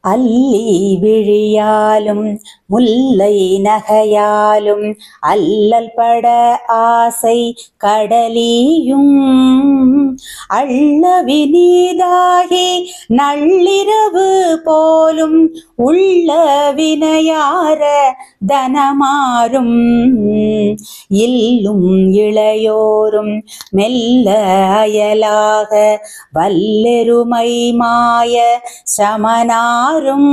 அல்லி விழியாலும் முல்லை நகையாலும் அல்லல் பட ஆசை கடலியும் அள்ளவி நீதாகி நள்ளிரவு போலும் உள்ள வினையார தனமாறும் இல்லும் இளையோரும் மெல்ல அயலாக வல்லெருமை மாய சமனாரும்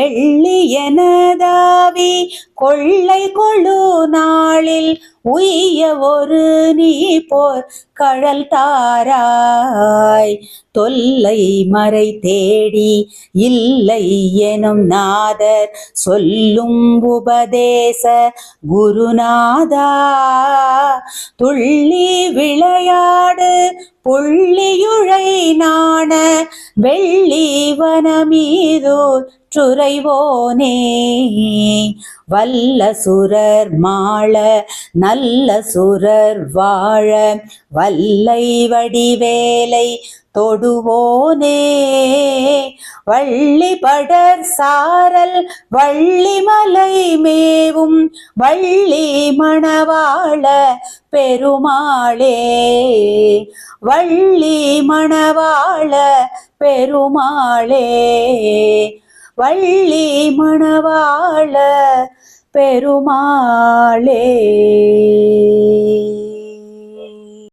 எள்ளியனதாவி கொள்ளை கொழு நாளில் உய்ய ஒரு நீ போர் கழல் தாராய் தொல்லை மறை தேடி இல்லை எனும் நாதர் சொல்லும் உபதேச குருநாதா துள்ளி விளையாடு புள்ளியுழை நாண வெள்ளி வனமீதூர் சுரைவோனே வல்ல சுரர் மாள நல்ல சுரர் வாழ வல்லை வடிவேலை தொடுவோனே வள்ளி படர் சாரல் வள்ளிமலை மேவும் வள்ளி மணவாள பெருமாளே வள்ளி மணவாள பெருமாளே வள்ளி மணவாள பெருமாளே.